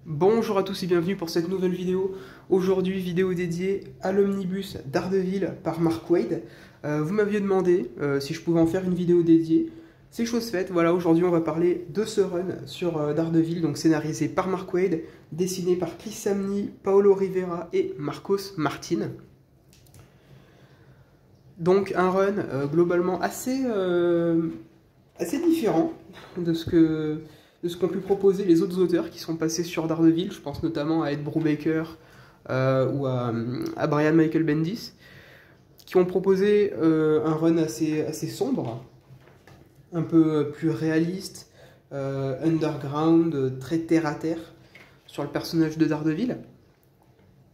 Bonjour à tous et bienvenue pour cette nouvelle vidéo. Aujourd'hui, vidéo dédiée à l'omnibus Daredevil par Mark Waid. Vous m'aviez demandé si je pouvais en faire une vidéo dédiée. C'est chose faite. Voilà, aujourd'hui on va parler de ce run sur Daredevil, donc scénarisé par Mark Waid, dessiné par Chris Samnee, Paolo Rivera et Marcos Martin. Donc un run globalement assez différent de ce qu'ont pu proposer les autres auteurs qui sont passés sur Daredevil. Je pense notamment à Ed Brubaker ou à Brian Michael Bendis, qui ont proposé un run assez sombre, un peu plus réaliste, underground, très terre-à-terre sur le personnage de Daredevil.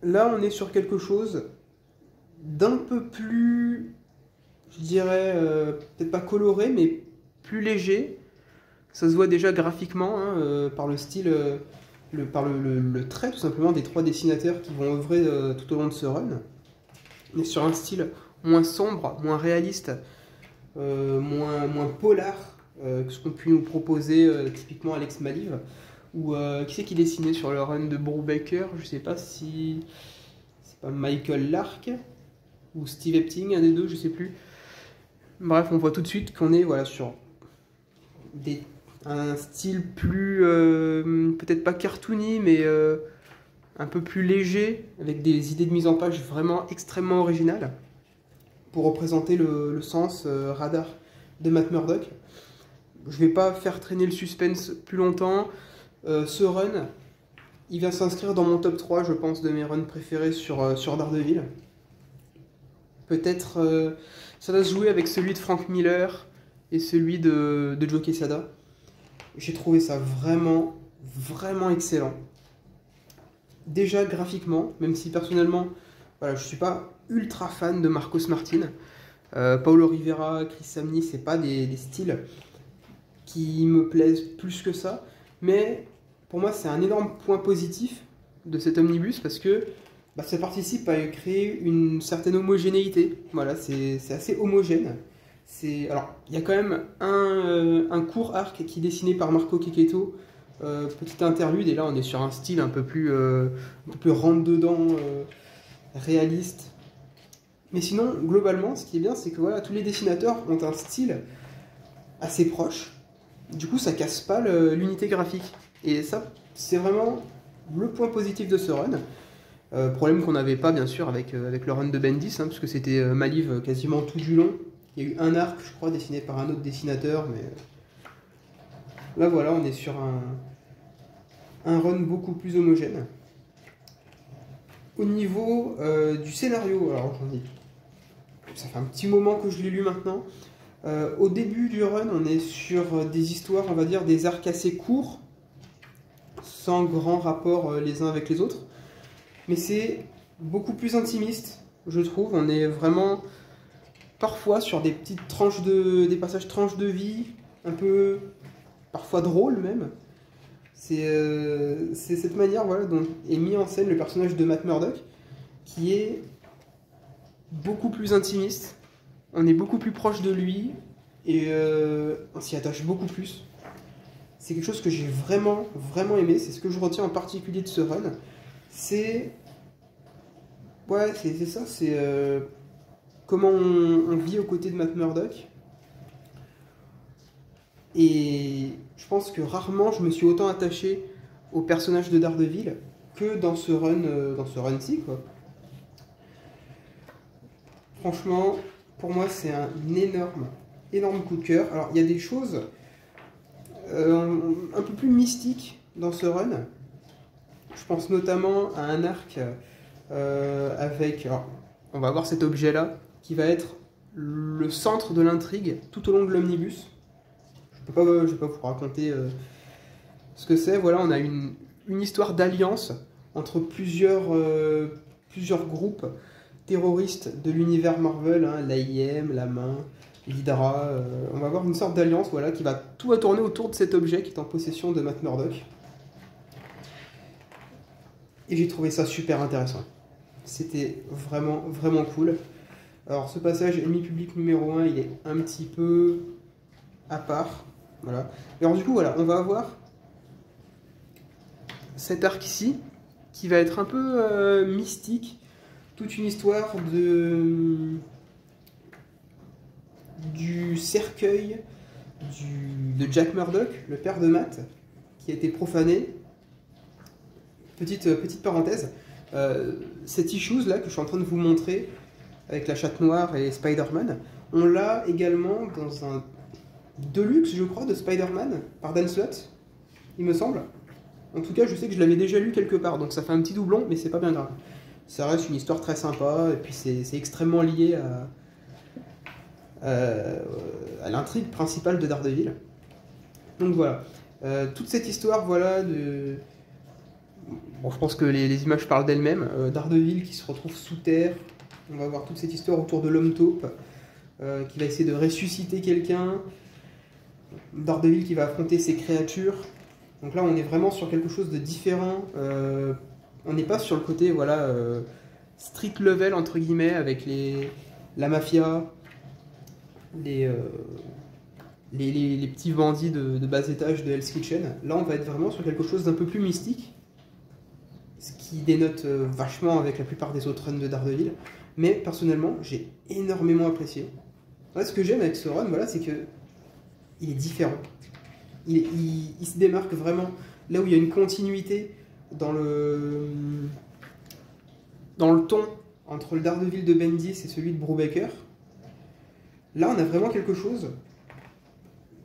Là, on est sur quelque chose d'un peu plus, je dirais, peut-être pas coloré, mais plus léger. Ça se voit déjà graphiquement hein, par le style, par le trait tout simplement des trois dessinateurs qui vont œuvrer tout au long de ce run. On est sur un style moins sombre, moins réaliste, moins polar que ce qu'ont pu nous proposer typiquement Alex Maliv. Ou qui c'est qui dessinait sur le run de Brubaker? Je sais pas si c'est pas Michael Lark ou Steve Epting, un des deux, je sais plus. Bref, on voit tout de suite qu'on est voilà, sur un style plus, peut-être pas cartoony, mais un peu plus léger, avec des idées de mise en page vraiment extrêmement originales, pour représenter le sens radar de Matt Murdock. Je vais pas faire traîner le suspense plus longtemps. Ce run, il vient s'inscrire dans mon top 3, je pense, de mes runs préférés sur Daredevil. Peut-être ça va se jouer avec celui de Frank Miller et celui de Joe Quesada. J'ai trouvé ça vraiment excellent. Déjà graphiquement, même si personnellement, voilà, je suis pas ultra fan de Marcos Martin. Paolo Rivera, Chris Samnee, c'est pas des styles qui me plaisent plus que ça. Mais pour moi, c'est un énorme point positif de cet omnibus parce que ça participe à créer une certaine homogénéité. Voilà, c'est assez homogène. Alors, il y a quand même un court arc qui est dessiné par Marco Checchetto, petit interlude, et là on est sur un style un peu plus rentre-dedans, réaliste. Mais sinon, globalement, ce qui est bien, c'est que voilà, tous les dessinateurs ont un style assez proche. Du coup, ça casse pas l'unité graphique. Et ça, c'est vraiment le point positif de ce run. Problème qu'on n'avait pas, bien sûr, avec le run de Bendis, hein, puisque c'était Maliv quasiment tout du long. Il y a eu un arc, je crois, dessiné par un autre dessinateur, mais là, voilà, on est sur un run beaucoup plus homogène. Au niveau du scénario, alors ça fait un petit moment que je l'ai lu maintenant. Au début du run, on est sur des histoires, on va dire, des arcs assez courts, sans grand rapport les uns avec les autres. Mais c'est beaucoup plus intimiste, je trouve. On est vraiment parfois sur des petites tranches des passages tranches de vie, un peu parfois drôles même. C'est cette manière voilà, dont est mis en scène le personnage de Matt Murdock, qui est beaucoup plus intimiste. On est beaucoup plus proche de lui et on s'y attache beaucoup plus. C'est quelque chose que j'ai vraiment aimé. C'est ce que je retiens en particulier de ce run. C'est ça, c'est comment on vit aux côtés de Matt Murdock. Et je pense que rarement je me suis autant attaché au personnage de Daredevil que dans ce run-ci, quoi. Franchement, pour moi, c'est un énorme coup de cœur. Alors, il y a des choses un peu plus mystiques dans ce run. Je pense notamment à un arc avec... Alors, on va avoir cet objet-là, qui va être le centre de l'intrigue tout au long de l'omnibus. Je ne vais pas vous raconter ce que c'est. Voilà, on a une histoire d'alliance entre plusieurs groupes terroristes de l'univers Marvel, hein, l'AIM, la Main, l'Hydra. On va avoir une sorte d'alliance voilà, qui va tout tourner autour de cet objet qui est en possession de Matt Murdock. Et j'ai trouvé ça super intéressant. C'était vraiment cool. Alors ce passage ennemi public numéro 1, il est un petit peu à part. Voilà. Et alors du coup, voilà, on va avoir cet arc ici, qui va être un peu mystique, toute une histoire du cercueil de Jack Murdoch, le père de Matt, qui a été profané. Petite parenthèse, cette issue là que je suis en train de vous montrer, avec la chatte noire et Spider-Man, on l'a également dans un Deluxe, je crois, de Spider-Man, par Dan Slott, il me semble. En tout cas, je sais que je l'avais déjà lu quelque part, donc ça fait un petit doublon, mais c'est pas bien grave. Ça reste une histoire très sympa, et puis c'est extrêmement lié à l'intrigue principale de Daredevil. Donc voilà. Toute cette histoire, voilà, Bon, je pense que les images parlent d'elles-mêmes. Daredevil qui se retrouve sous terre. On va voir toute cette histoire autour de l'homme taupe, qui va essayer de ressusciter quelqu'un. Daredevil qui va affronter ses créatures. Donc là, on est vraiment sur quelque chose de différent. On n'est pas sur le côté, voilà, street level, entre guillemets, avec la mafia, les petits bandits de bas étage de Hell's Kitchen. Là, on va être vraiment sur quelque chose d'un peu plus mystique, ce qui dénote vachement avec la plupart des autres runs de Daredevil. Mais personnellement, j'ai énormément apprécié. Ouais, ce que j'aime avec ce run, voilà, c'est que il est différent. Il se démarque vraiment. Là où il y a une continuité dans le ton entre le Daredevil de Bendis et celui de Brubaker, là on a vraiment quelque chose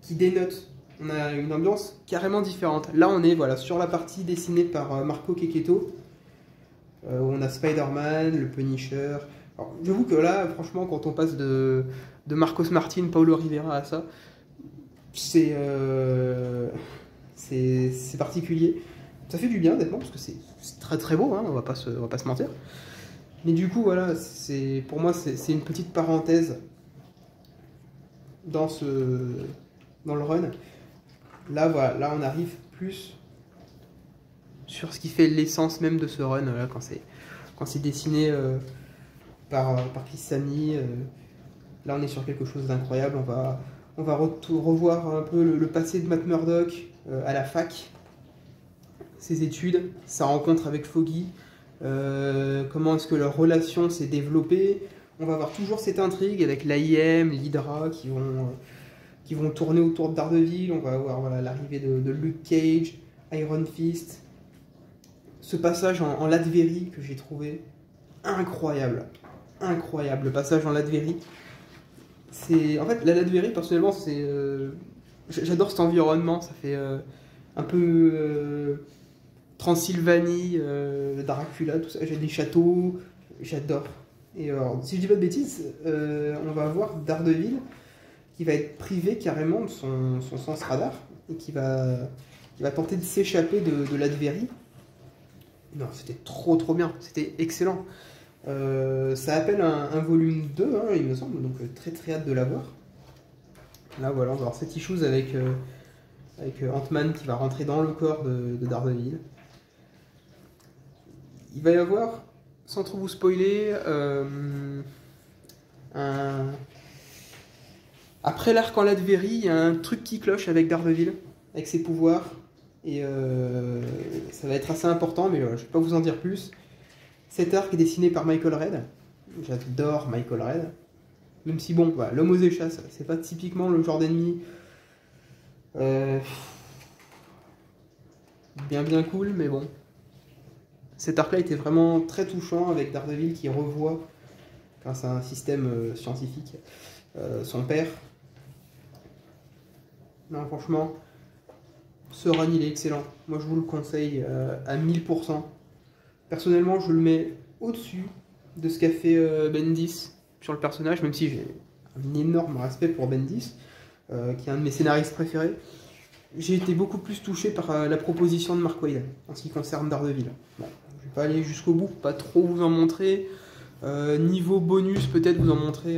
qui dénote. On a une ambiance carrément différente. Là on est voilà, sur la partie dessinée par Marco Checchetto, où on a Spider-Man, le Punisher. J'avoue que là, franchement, quand on passe de Marcos Martin, Paulo Rivera à ça, c'est particulier. Ça fait du bien, honnêtement, parce que c'est très très beau, hein, on va pas se mentir. Mais du coup, voilà, pour moi, c'est une petite parenthèse dans le run. Là, voilà, là, on arrive plus sur ce qui fait l'essence même de ce run, là, quand c'est dessiné par Chris Samnee. Là, on est sur quelque chose d'incroyable. On va revoir un peu le passé de Matt Murdock à la fac, ses études, sa rencontre avec Foggy, comment est-ce que leur relation s'est développée. On va avoir toujours cette intrigue avec l'AIM, l'Hydra qui vont tourner autour de Daredevil. On va avoir voilà, l'arrivée de Luke Cage, Iron Fist. Ce passage en Latverie que j'ai trouvé incroyable. Incroyable, le passage en Latverie. En fait, la Latverie, personnellement, j'adore cet environnement. Ça fait un peu Transylvanie, Dracula, tout ça. J'ai des châteaux, j'adore. Et alors, si je dis pas de bêtises, on va avoir Daredevil qui va être privé carrément de son sens radar et qui va tenter de s'échapper de Latverie. Non, c'était trop bien, c'était excellent. Ça appelle un volume 2, hein, il me semble, donc très hâte de l'avoir. Là voilà, on va avoir cette issue avec Ant-Man qui va rentrer dans le corps de Daredevil. Il va y avoir, sans trop vous spoiler, après l'arc en Latverie, il y a un truc qui cloche avec Daredevil, avec ses pouvoirs, et ça va être assez important, mais je ne vais pas vous en dire plus. Cet arc est dessiné par Michael Red. J'adore Michael Red. Même si, bon, voilà, l'homme aux échasses, c'est pas typiquement le genre d'ennemi bien cool, mais bon. Cet arc-là était vraiment très touchant avec Daredevil qui revoit, grâce à un système scientifique, son père. Non, franchement, ce run, il est excellent. Moi, je vous le conseille à 1000%. Personnellement, je le mets au-dessus de ce qu'a fait Bendis sur le personnage, même si j'ai un énorme respect pour Bendis, qui est un de mes scénaristes préférés. J'ai été beaucoup plus touché par la proposition de Mark Waid en ce qui concerne Daredevil. Bon, je vais pas aller jusqu'au bout, pas trop vous en montrer. Niveau bonus, peut-être vous en montrer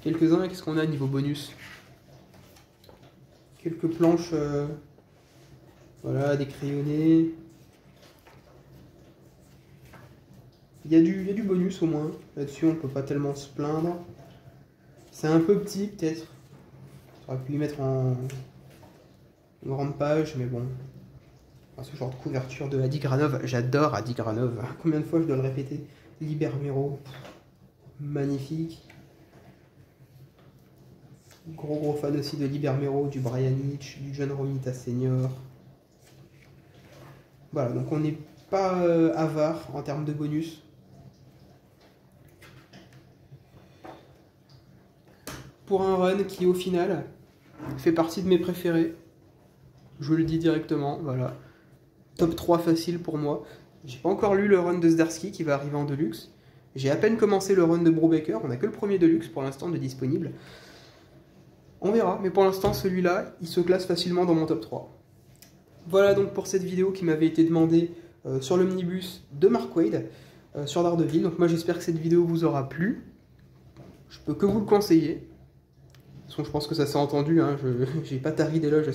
quelques-uns. Qu'est-ce qu'on a niveau bonus? Quelques planches, voilà, des crayonnés. Il y a du bonus au moins, là-dessus on peut pas tellement se plaindre. C'est un peu petit peut-être, j'aurais pu y mettre en grande page, mais bon. Ce genre de couverture de Adi Granov, j'adore Adi Granov. Combien de fois je dois le répéter? Libermero, magnifique. Gros fan aussi de Libermero, du Brian Hitch, du John Romita Senior. Voilà, donc on n'est pas avare en termes de bonus. Pour un run qui au final fait partie de mes préférés, je le dis directement, voilà. Top 3 facile pour moi. J'ai pas encore lu le run de Zdarsky qui va arriver en Deluxe. J'ai à peine commencé le run de Brubaker, on n'a que le premier Deluxe pour l'instant de disponible. On verra, mais pour l'instant celui-là, il se classe facilement dans mon top 3. Voilà donc pour cette vidéo qui m'avait été demandée sur l'omnibus de Mark Waid, sur Daredevil. Donc moi j'espère que cette vidéo vous aura plu. Je peux que vous le conseiller. De toute façon je pense que ça s'est entendu, hein. J'ai pas tari d'éloges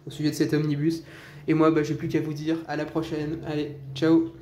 au sujet de cet omnibus. Et moi j'ai plus qu'à vous dire à la prochaine. Allez, ciao!